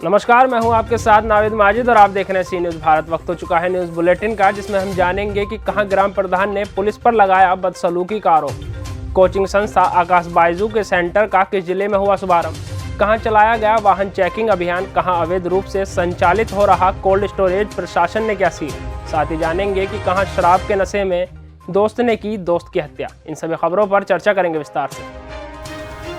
नमस्कार, मैं हूं आपके साथ नाविद माजिद और आप देख रहे हैं सी न्यूज़ भारत। वक्त हो चुका है न्यूज़ बुलेटिन का, जिसमें हम जानेंगे कि कहां ग्राम प्रधान ने पुलिस पर लगाया बदसलूकी का आरोप। कोचिंग संस्था आकाश बायजू के सेंटर का किस जिले में हुआ शुभारंभ, कहां चलाया गया वाहन चेकिंग अभियान, कहां अवैध रूप से संचालित हो रहा कोल्ड स्टोरेज प्रशासन ने क्या सील। साथ ही जानेंगे कि कहां शराब के नशे में दोस्त ने की दोस्त की हत्या। इन सभी खबरों पर चर्चा करेंगे विस्तार से।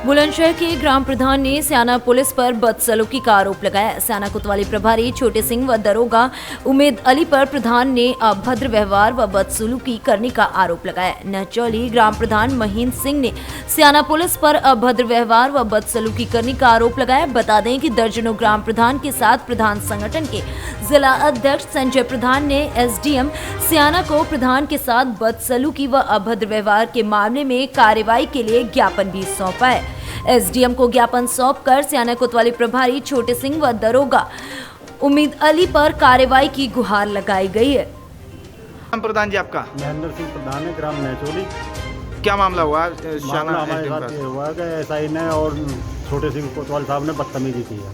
बुलंदशहर के ग्राम प्रधान ने स्याना पुलिस पर बदसलूकी का आरोप लगाया। स्याना कोतवाली प्रभारी छोटे सिंह व दरोगा उम्मीद अली पर प्रधान ने अभद्र व्यवहार व बदसलूकी करने का आरोप लगाया। नचौली ग्राम प्रधान महीन सिंह ने स्याना पुलिस पर अभद्र व्यवहार व बदसलूकी करने का आरोप लगाया। बता दें कि दर्जनों ग्राम प्रधान के साथ प्रधान संगठन के जिला अध्यक्ष संजय प्रधान ने एसडीएम स्याना को प्रधान के साथ बदसलूकी व अभद्र व्यवहार के मामले में कार्रवाई के लिए ज्ञापन भी सौंपा है। एसडीएम को ज्ञापन सौंपकर स्याना कोतवाली प्रभारी छोटे सिंह व दरोगा उम्मीद अली पर कार्रवाई की गुहार लगाई गई है। प्रधान जी आपका? महेंद्र सिंह प्रधान है, ग्राम नेचोली। क्या मामला हुआ? मामला हमारे साथ ये हुआ कि एसआई ने और छोटे सिंह कोतवाल साहब ने बदतमीजी की है।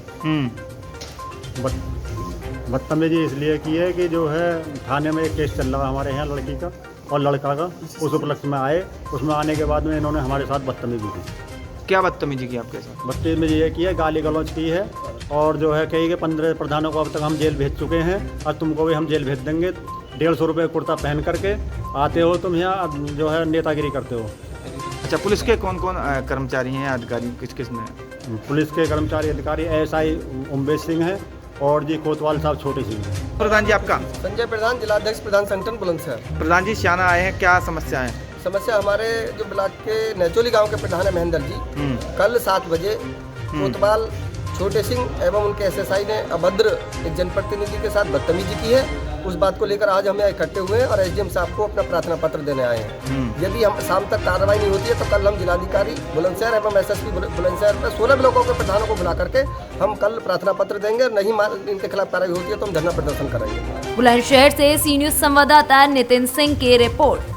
बदतमीजी इसलिए की है कि जो है थाने में एक केस चल रहा है हमारे यहाँ लड़की का और लड़का का। उस उपलक्ष्य में आए, उसमें आने के बाद में इन्होंने हमारे साथ बदतमीजी की। क्या बदतमीजी की आपके साथ? बदतमीजी ये की है, गाली गलौज की है और जो है कई के 15 प्रधानों को अब तक हम जेल भेज चुके हैं और तुमको भी हम जेल भेज देंगे। 150 रुपये कुर्ता पहन करके आते हो तुम यहाँ, जो है नेतागिरी करते हो। अच्छा, पुलिस के कौन कौन कर्मचारी हैं, अधिकारी किस किस में? पुलिस के कर्मचारी अधिकारी एसआई उमेश सिंह है और जी कोतवाल साहब छोटे सिंह है। प्रधान जी आपका? संजय प्रधान, जिला अध्यक्ष प्रधान संगठन बुलंदशहर। प्रधान जी स्याना आए हैं, क्या समस्या है? समस्या हमारे जो ब्लॉक के नेचोली गांव के प्रधान है महेंद्र जी, कल 7 बजे कोतवाल छोटे सिंह एवं उनके एसएसआई ने अभद्र एक जनप्रतिनिधि के साथ बदतमीजी की है। उस बात को लेकर आज हम यहाँ इकट्ठे हुए हैं और एसडीएम साहब को अपना प्रार्थना पत्र देने आए हैं। यदि हम शाम तक कार्रवाई नहीं होती है तो कल हम जिलाधिकारी बुलंदशहर एवं एसएसपी बुलंदशहर में 16 ब्लॉकों के प्रधानों को बुला करके हम कल प्रार्थना पत्र देंगे और नहीं इनके खिलाफ कार्रवाई होती है तो हम धरना प्रदर्शन करेंगे। बुलंदशहर से सी न्यूज़ संवाददाता नितिन सिंह की रिपोर्ट।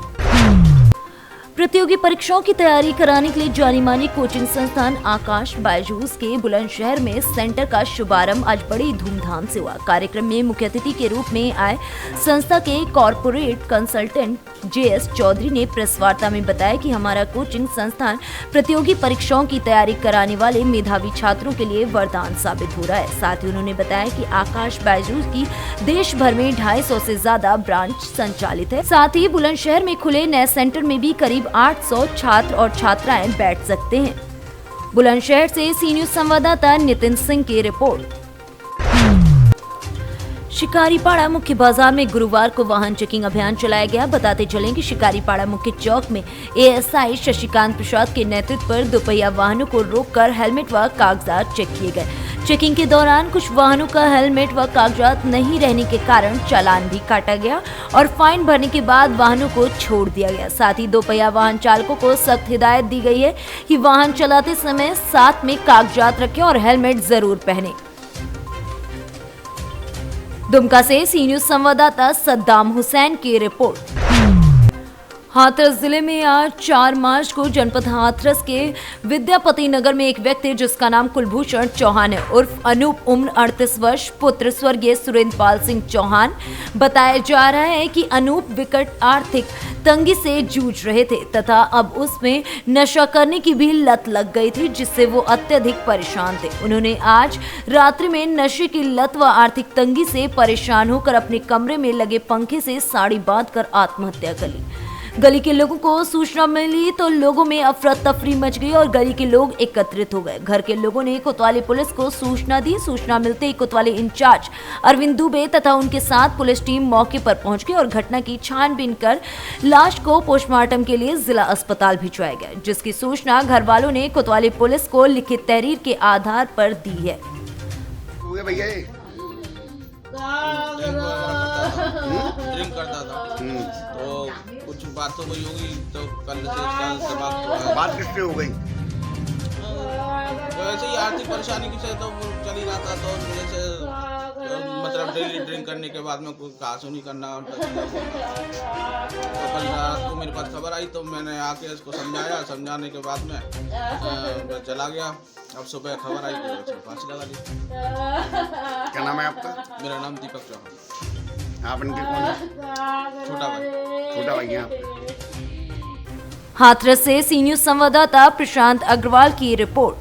प्रतियोगी परीक्षाओं की तैयारी कराने के लिए जानी मानी कोचिंग संस्थान आकाश बायजूस के बुलंदशहर में सेंटर का शुभारंभ आज बड़ी धूमधाम से हुआ। कार्यक्रम में मुख्य अतिथि के रूप में आए संस्था के कॉर्पोरेट कंसल्टेंट जेएस चौधरी ने प्रेस वार्ता में बताया कि हमारा कोचिंग संस्थान प्रतियोगी परीक्षाओं की तैयारी कराने वाले मेधावी छात्रों के लिए वरदान साबित हो रहा है। साथ ही उन्होंने बताया कि आकाश बायजूस की देश भर में 250 से ज्यादा ब्रांच संचालित है। साथ ही बुलंदशहर में खुले नए सेंटर में भी करीब 800 छात्र और छात्राएं बैठ सकते हैं। बुलंदशहर से सी न्यूज़ संवाददाता नितिन सिंह की रिपोर्ट। शिकारीपाड़ा मुख्य बाजार में गुरुवार को वाहन चेकिंग अभियान चलाया गया। बताते चलें कि शिकारीपाड़ा मुख्य चौक में एएसआई शशिकांत प्रसाद के नेतृत्व पर दोपहिया वाहनों को रोककर हेलमेट व कागजात चेक किए गए। चेकिंग के दौरान कुछ वाहनों का हेलमेट व कागजात नहीं रहने के कारण चालान भी काटा गया और फाइन भरने के बाद वाहनों को छोड़ दिया गया। साथ ही दोपहिया वाहन चालकों को सख्त हिदायत दी गई है कि वाहन चलाते समय साथ में कागजात रखें और हेलमेट जरूर पहने। दुमका से सी न्यूज़ संवाददाता सद्दाम हुसैन की रिपोर्ट। हाथरस जिले में आज 4 मार्च को जनपद हाथरस के विद्यापति नगर में एक व्यक्ति जिसका नाम कुलभूषण चौहान है उर्फ अनूप उम्र 38 वर्ष पुत्र स्वर्गीय सुरेंद्र पाल सिंह चौहान। बताया जा रहा है कि अनूप विकट आर्थिक तंगी से जूझ रहे थे तथा अब उसमें नशा करने की भी लत लग गई थी, जिससे वो अत्यधिक परेशान थे। उन्होंने आज रात्रि में नशे की लत व आर्थिक तंगी से परेशान होकर अपने कमरे में लगे पंखे से साड़ी बांधकर आत्महत्या कर ली। गली के लोगों को सूचना मिली तो लोगों में अफरा तफरी मच गई और गली के लोग एकत्रित हो गए। घर के लोगों ने कोतवाली पुलिस को सूचना दी। सूचना मिलते ही कोतवाली इंचार्ज अरविंद दुबे तथा उनके साथ पुलिस टीम मौके पर पहुंच गई और घटना की छानबीन कर लाश को पोस्टमार्टम के लिए जिला अस्पताल भिजवाया गया, जिसकी सूचना घर वालों ने कोतवाली पुलिस को लिखित तहरीर के आधार पर दी है। ड्रिंक करता था तो कुछ बात तो हुई होगी, तो कल से बात किससे हो गई? वैसे ही आर्थिक परेशानी की से तो चली रहा था, तो जैसे मतलब डेली ड्रिंक करने के बाद में कोई कासू नहीं करना और टच नहीं करना। तो कल रात को मेरे पास खबर आई तो मैंने आके इसको समझाया, समझाने के बाद में मैं चला गया। अब सुबह खबर आई तो उसने फांसी लगा ली। क्या नाम है आपका? मेरा नाम दीपक चौहान। आप इनके कौन है? छोटा भाई। छोटा भाई हैं आप? हाथरस से सी न्यूज संवाददाता प्रशांत अग्रवाल की रिपोर्ट।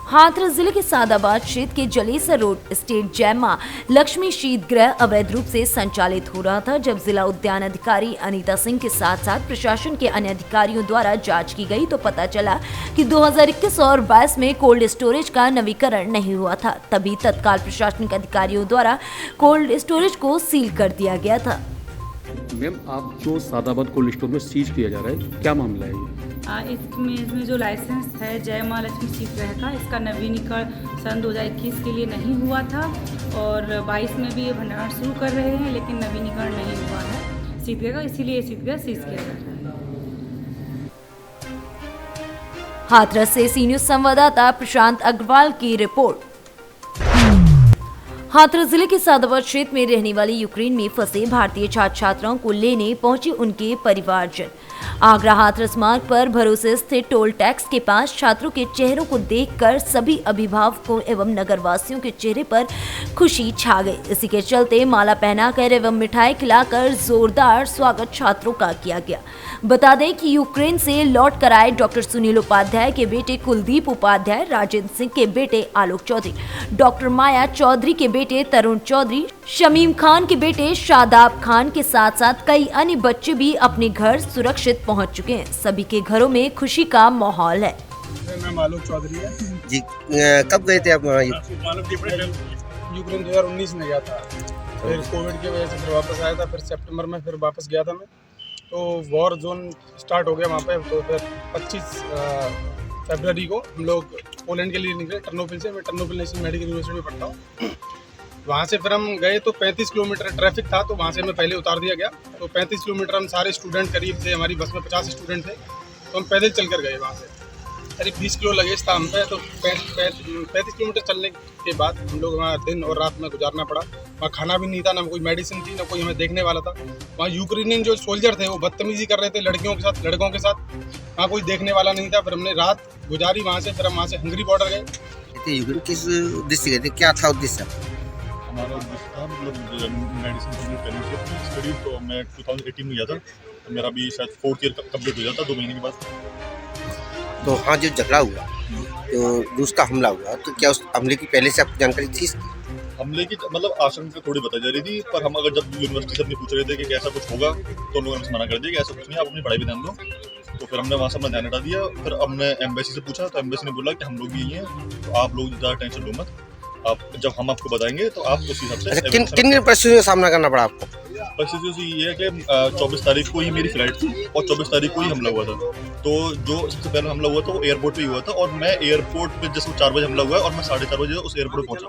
हाथरस जिले के सादाबाद क्षेत्र के जलेसर रोड स्टेट जैमा लक्ष्मी शीत गृह अवैध रूप से संचालित हो रहा था, जब जिला उद्यान अधिकारी अनीता सिंह के साथ साथ प्रशासन के अन्य अधिकारियों द्वारा जांच की गई तो पता चला कि 2021 और 22 में कोल्ड स्टोरेज का नवीकरण नहीं हुआ था। तभी तत्काल प्रशासनिक अधिकारियों द्वारा कोल्ड स्टोरेज को सील कर दिया गया था। मैम, आप जो सादाबाद कोल्ड स्टोर में सीज किया जा रहा है, क्या मामला है ये? इसमें जो लाइसेंस है जय माँ लक्ष्मी शीत गृह का, इसका नवीनीकरण सन 2021 के लिए नहीं हुआ था और 22 में भी ये भंडारण शुरू कर रहे हैं, लेकिन नवीनीकरण नहीं हुआ है शीत गृह का, इसीलिए शीत गृह सीज किया जा रहा है। हाथरस से सी न्यूज संवाददाता प्रशांत अग्रवाल की रिपोर्ट। हाथरस जिले के सादाबाद क्षेत्र में रहने वाले यूक्रेन में फंसे भारतीय छात्र छात्राओं को लेने पहुंचे उनके परिवारजन। आगरा हाथरस मार्ग पर भरोसे स्थित टोल टैक्स के पास छात्रों के चेहरों को देखकर सभी अभिभावकों एवं नगरवासियों के चेहरे पर खुशी छा गई। इसी के चलते माला पहनाकर एवं मिठाई खिलाकर जोरदार स्वागत छात्रों का किया गया। बता दें कि यूक्रेन से लौट कर आए डॉक्टर सुनील उपाध्याय के बेटे कुलदीप उपाध्याय, राजेंद्र सिंह के बेटे आलोक चौधरी, डॉक्टर माया चौधरी के बेटे तरुण चौधरी, शमीम खान के बेटे शादाब खान के साथ साथ कई अन्य बच्चे भी अपने घर सुरक्षित पहुंच चुके हैं। सभी के घरों में खुशी का माहौल है। मैं आलोक चौधरी है जी, कब गए थे आप वहाँ? यूक्रेन 2019 में गया था, फिर कोविड की वजह से फिर वापस आया था, फिर सितंबर में फिर वापस गया था मैं। तो वॉर जोन स्टार्ट हो गया वहाँ पे, तो फिर 25 फरवरी को हम लोग पोलैंड के लिए निकले टर्नोपिल से। मैं टर्नोपिल नेशनल मेडिकल यूनिवर्सिटी में पढ़ता हूँ। वहाँ से फिर हम गए तो 35 किलोमीटर ट्रैफिक था, तो वहाँ से हमें पहले उतार दिया गया। तो 35 किलोमीटर हम सारे स्टूडेंट करीब थे, हमारी बस में 50 स्टूडेंट थे, तो हम पैदल चल कर गए वहाँ से। करीब 20 किलो लगेज था हम पे, तो 35 किलोमीटर चलने के बाद हम लोग वहाँ दिन और रात में गुजारना पड़ा। वहाँ खाना भी नहीं था, ना कोई मेडिसिन थी, ना कोई हमें देखने वाला था। वहाँ यूक्रेनियन जो सोल्जर थे वो बदतमीजी कर रहे थे लड़कियों के साथ, लड़कों के साथ। वहाँ कोई देखने वाला नहीं था। फिर हमने रात गुजारी वहाँ से, फिर हम वहाँ से हंगरी बॉर्डर गए। यूक्रेन किस उद्देश्य गए थे, क्या था उद्देश्य? हमारा उद्देश्य था मतलब मेडिसिन कंप्लीट करनी थी स्टडी। तो मैं 2018 में गया था, तो मेरा भी शायद 4th ईयर कंप्लीट हो जाता 2 महीने के बाद। तो हाँ, जो झगड़ा हुआ तो रूस का हमला हुआ, तो क्या उस हमले की पहले से आपको जानकारी थी? हमले की मतलब आशंका थोड़ी बताई जा रही थी, पर हम अगर जब यूनिवर्सिटी से अपनी पूछ रहे थे कि ऐसा कुछ होगा, तो उन लोगों ने मना कर दिया कि ऐसा कुछ नहीं, आप अपनी पढ़ाई भी ध्यान दो। तो फिर हमने वहाँ से अपना ध्यान हटा दिया। फिर हमने एम्बेसी से पूछा, तो एम्बेसी ने बोला कि हम लोग भी यही हैं, तो आप लोग ज़्यादा टेंशन लो मत, आप जब हम आपको बताएंगे तो आप उस हिसाब से। किन परिस्थितियों का सामना करना पड़ा आपको? परिस्थितियों से ये है कि 24 तारीख को ही मेरी फ्लाइट थी और 24 तारीख को ही हमला हुआ था। तो जो सबसे पहले हमला हुआ था वो एयरपोर्ट पे ही हुआ था, और मैं एयरपोर्ट पे जैसे 4 बजे हमला हुआ है और मैं 4:30 बजे उस एयरपोर्ट पे पहुंचा।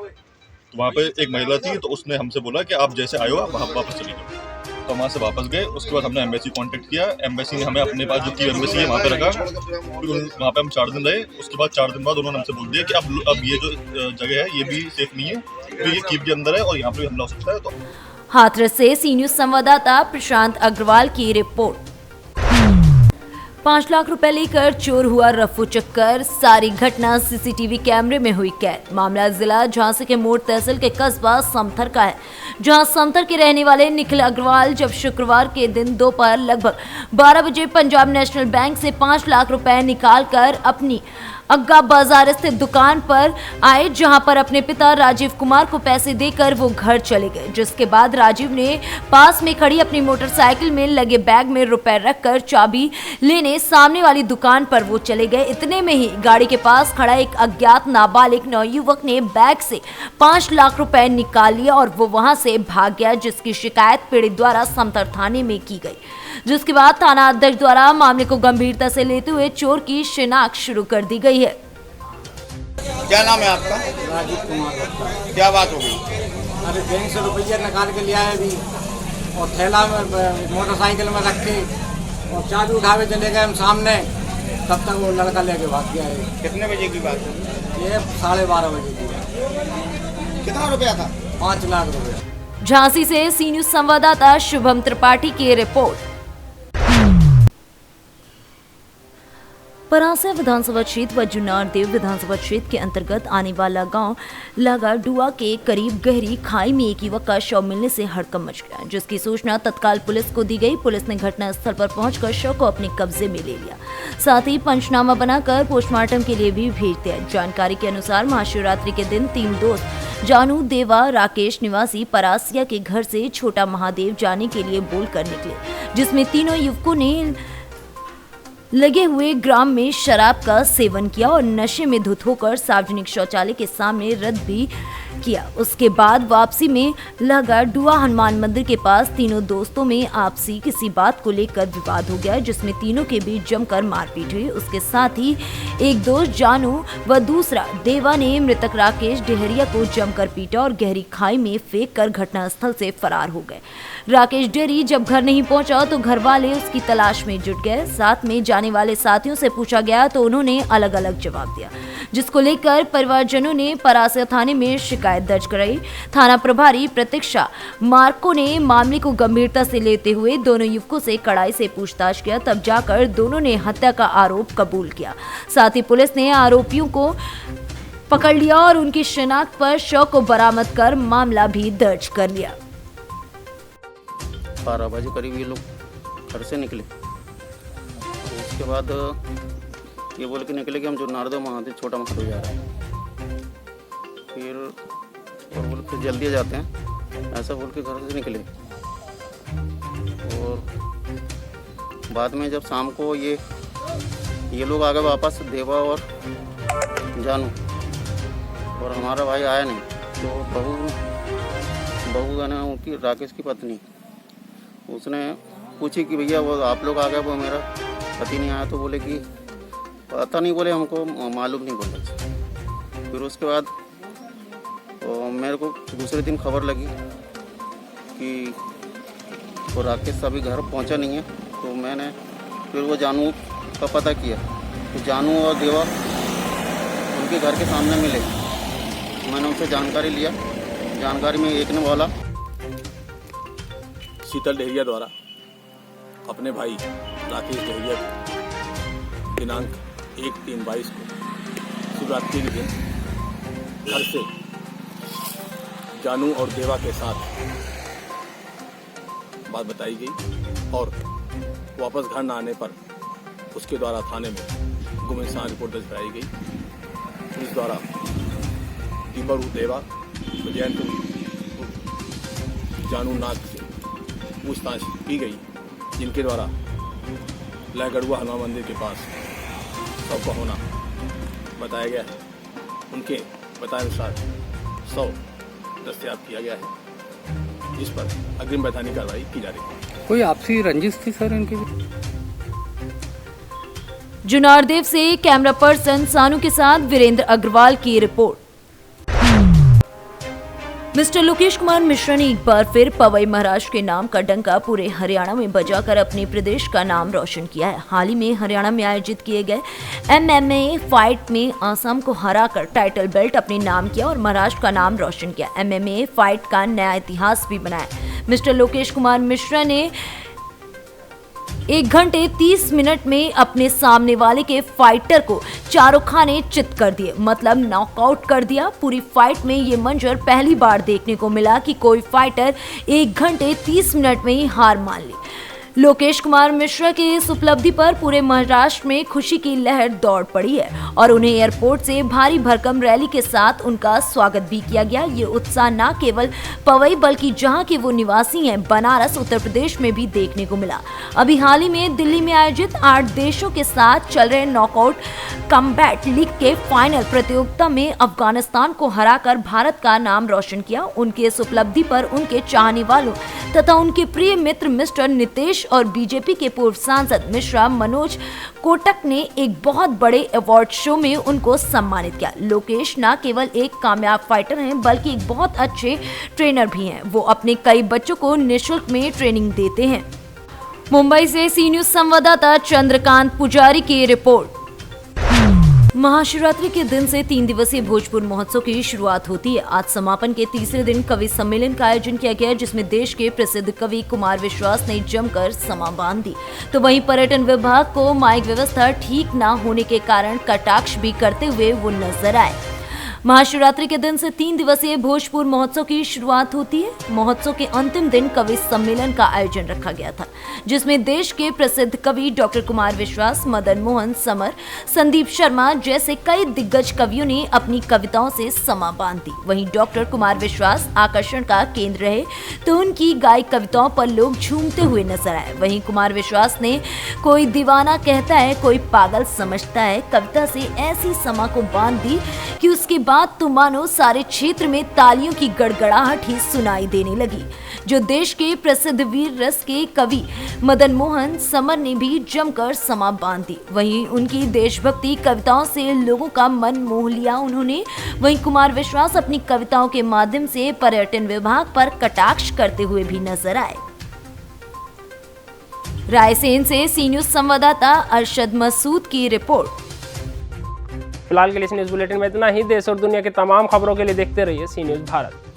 तो वहाँ पे एक महिला थी, तो उसने हमसे बोला कि आप जैसे आए हो आप वापस चले जाओ। तो वहाँ से वापस गए। उसके बाद हमने एम्बेसी कांटेक्ट किया। एम्बेसी ने हमें अपने पास जो की एम्बेसी है वहाँ पे रखा। फिर वहाँ पे हम 4 दिन रहे। उसके बाद 4 दिन बाद उन्होंने हमसे बोल दिया कि अब ये जो जगह है ये भी सेफ नहीं है, तो ये कीप के अंदर है और यहाँ पे हमला हो सकता है। तो हाथरस से सी न्यूज संवाददाता प्रशांत अग्रवाल की रिपोर्ट। 5 लाख रुपए लेकर चोर हुआ रफू चक्कर, सारी घटना सीसीटीवी कैमरे में हुई कैद। मामला जिला झांसी के मोड़ तहसील के कस्बा समथर का है, जहां समथर के रहने वाले निखिल अग्रवाल जब शुक्रवार के दिन दोपहर लगभग 12 बजे पंजाब नेशनल बैंक से 5 लाख रुपए निकालकर अपनी अग्गा बाजार स्थित दुकान पर आए, जहां पर अपने पिता राजीव कुमार को पैसे देकर वो घर चले गए। जिसके बाद राजीव ने पास में खड़ी अपनी मोटरसाइकिल में लगे बैग में रुपए रखकर चाबी लेने सामने वाली दुकान पर वो चले गए। इतने में ही गाड़ी के पास खड़ा एक अज्ञात नाबालिग नौयुवक ने बैग से 5 लाख रुपए निकाल लिया और वो वहां से भाग गया, जिसकी शिकायत पीड़ित द्वारा समथर थाने में की गई। जिसके बाद थाना अध्यक्ष द्वारा मामले को गंभीरता से लेते हुए चोर की शिनाख्त शुरू कर दी गई है। क्या नाम है आपका? राजीव कुमार। क्या बात हो गई? अरे बैंक से रुपये निकाल के लिया है अभी, और थैला में मोटरसाइकिल में रख के और चाबी उठावे चले गए हम सामने, तब तक वो लड़का लेके भाग गया है। कितने बजे की बात है? ये 12:30 बजे की बात। कितना रुपया था? 5 लाख रुपया। झांसी से सी न्यूज संवाददाता शुभम त्रिपाठी की रिपोर्ट। परासिया विधानसभा क्षेत्र व जुन्नारदेव विधानसभा क्षेत्र के अंतर्गत आने वाला गांव लगाडुआ के करीब गहरी खाई में एक युवक का शव मिलने से हड़कंप मच गया, जिसकी सूचना तत्काल पुलिस को दी गई। पुलिस ने घटनास्थल पर पहुंचकर शव को अपने कब्जे में ले लिया, साथ ही पंचनामा बनाकर पोस्टमार्टम के लिए भी भेज दिया। जानकारी के अनुसार महाशिवरात्रि के दिन 3 दोस्त जानू, देवा, राकेश निवासी परासिया के घर से छोटा महादेव जाने के लिए बोलकर निकले, जिसमें तीनों युवकों ने लगे हुए ग्राम में शराब का सेवन किया और नशे में धुत होकर सार्वजनिक शौचालय के सामने रद्द भी किया। उसके बाद वापसी में लगाडुआ हनुमान मंदिर के पास तीनों दोस्तों में आपसी किसी बात को लेकर विवाद हो गया, जिसमें तीनों के बीच जमकर मारपीट हुई। उसके साथ ही एक दोस्त जानू व दूसरा देवा ने मृतक राकेश डेहरिया को जमकर पीटा और गहरी खाई में फेंक कर घटनास्थल से फरार हो गए। राकेश डेहरी जब घर नहीं पहुंचा तो घर वाले उसकी तलाश में जुट गए। साथ में जाने वाले साथियों से पूछा गया तो उन्होंने अलग अलग जवाब दिया, जिसको लेकर परिवारजनों ने परासिया थाने में शिकायत दर्ज कराई। थाना प्रभारी प्रतीक्षा मार्को ने मामले को गंभीरता से लेते हुए दोनों युवकों से कड़ाई से पूछताछ किया, तब जाकर दोनों ने हत्या का आरोप कबूल किया। साथ ही पुलिस ने आरोपियों को पकड़ लिया और उनकी शिनाख्त पर शव को बरामद कर मामला भी दर्ज कर लिया। 12 बजे करीब ये लोग घर से निकले। उसके बाद ये बोल के निकले कि हम जुन्नारदेव महादेव छोटा महादेव जा रहे हैं। फिर और बोल के जल्दी जाते हैं, ऐसा बोल के घर से निकले। और बाद में जब शाम को ये लोग आ गए वापस, देवा और जानू, और हमारा भाई आया नहीं। तो बहू है ना उनकी, राकेश की पत्नी, उसने पूछी कि भैया वो आप लोग आ गए, वो मेरा पति नहीं आया। तो बोले कि पता नहीं, बोले हमको मालूम नहीं बोला। फिर उसके बाद मेरे को दूसरे दिन खबर लगी कि वो राकेश अभी घर पहुंचा नहीं है। तो मैंने फिर वो जानू का पता किया, तो जानू और देवा उनके घर के सामने मिले। मैंने उनसे जानकारी लिया। जानकारी में एक ने बोला शीतल डेहरिया द्वारा अपने भाई राकेश डेहरिया दिनांक 1/3/22 को शिवरात्रि के दिन घर से जानू और देवा के साथ बात बताई गई और वापस घर न आने पर उसके द्वारा थाने में गुमशुदा रिपोर्ट दर्ज कराई गई। पुलिस द्वारा दीपक देवा, जयंत जानू नाग से पूछताछ की गई, जिनके द्वारा लगाडुआ हनुमान मंदिर के पास शव का होना बताया गया है। उनके बताए अनुसार शव दस्तयाब किया गया है, जिस पर अग्रिम वैधानिक कार्रवाई की जा रही है। कोई आपसी रंजिश थी सर इनकी? जुन्नारदेव से कैमरा पर्सन सानू के साथ वीरेंद्र अग्रवाल की रिपोर्ट। मिस्टर लोकेश कुमार मिश्रा ने एक बार फिर पवई महाराष्ट्र के नाम का डंका पूरे हरियाणा में बजाकर अपने प्रदेश का नाम रोशन किया है। हाल ही में हरियाणा में आयोजित किए गए MMA फाइट में आसाम को हराकर टाइटल बेल्ट अपने नाम किया और महाराष्ट्र का नाम रोशन किया। MMA फाइट का नया इतिहास भी बनाया। मिस्टर लोकेश कुमार मिश्रा ने 1 घंटे 30 मिनट में अपने सामने वाले के फाइटर को चारों खाने चित कर दिए, मतलब नॉकआउट कर दिया। पूरी फाइट में ये मंजर पहली बार देखने को मिला कि कोई फाइटर 1 घंटे 30 मिनट में ही हार मान ली। लोकेश कुमार मिश्रा की इस उपलब्धि पर पूरे महाराष्ट्र में खुशी की लहर दौड़ पड़ी है और उन्हें एयरपोर्ट से भारी भरकम रैली के साथ उनका स्वागत भी किया गया। ये उत्साह न केवल पवई बल्कि जहां के वो निवासी हैं बनारस, उत्तर प्रदेश में भी देखने को मिला। अभी हाल ही में दिल्ली में आयोजित 8 देशों के साथ चल रहे नॉकआउट कॉम्बैट लीग के फाइनल प्रतियोगिता में अफगानिस्तान को हराकर भारत का नाम रोशन किया। उनके इस उपलब्धि पर उनके चाहने वालों तथा उनके प्रिय मित्र मिस्टर नितेश और बीजेपी के पूर्व सांसद मिश्रा मनोज कोटक ने एक बहुत बड़े अवार्ड शो में उनको सम्मानित किया। लोकेश न केवल एक कामयाब फाइटर हैं बल्कि एक बहुत अच्छे ट्रेनर भी हैं। वो अपने कई बच्चों को निःशुल्क में ट्रेनिंग देते हैं। मुंबई से सी न्यूज संवाददाता चंद्रकांत पुजारी की रिपोर्ट। महाशिवरात्रि के दिन से 3 दिवसीय भोजपुर महोत्सव की शुरुआत होती है। आज समापन के तीसरे दिन कवि सम्मेलन का आयोजन किया गया, जिसमें देश के प्रसिद्ध कवि कुमार विश्वास ने जमकर समा बांध दी। तो वहीं पर्यटन विभाग को माइक व्यवस्था ठीक न होने के कारण कटाक्ष भी करते हुए वो नजर आए। महाशिवरात्रि के दिन से 3 दिवसीय भोजपुर महोत्सव की शुरुआत होती है। महोत्सव के अंतिम दिन कवि सम्मेलन का आयोजन रखा गया था, जिसमें देश के प्रसिद्ध कवि डॉक्टर कुमार विश्वास, मदन मोहन समर, संदीप शर्मा जैसे कई दिग्गज कवियों ने अपनी कविताओं से समा बांध दी। वहीं डॉक्टर कुमार विश्वास आकर्षण का केंद्र रहे, तो उनकी गायक कविताओं पर लोग झूमते हुए नजर आए। वहीं कुमार विश्वास ने कोई दीवाना कहता है, कोई पागल समझता है कविता से ऐसी समा को बांध दी कि उसके बात तो मानो सारे क्षेत्र में तालियों की गड़गड़ाहट ही सुनाई देने लगी। जो देश के प्रसिद्ध वीर रस के कवि मदन मोहन समर ने भी जमकर समा बांध दी। वहीं उनकी देशभक्ति कविताओं से लोगों का मन मोह लिया उन्होंने। वहीं कुमार विश्वास अपनी कविताओं के माध्यम से पर्यटन विभाग पर कटाक्ष करते हुए भी नजर आए। रायसेन से सी न्यूज संवाददाता अरशद मसूद की रिपोर्ट। फिलहाल के लिए न्यूज़ बुलेटिन में इतना ही। देश और दुनिया की तमाम खबरों के लिए देखते रहिए सी न्यूज़ भारत।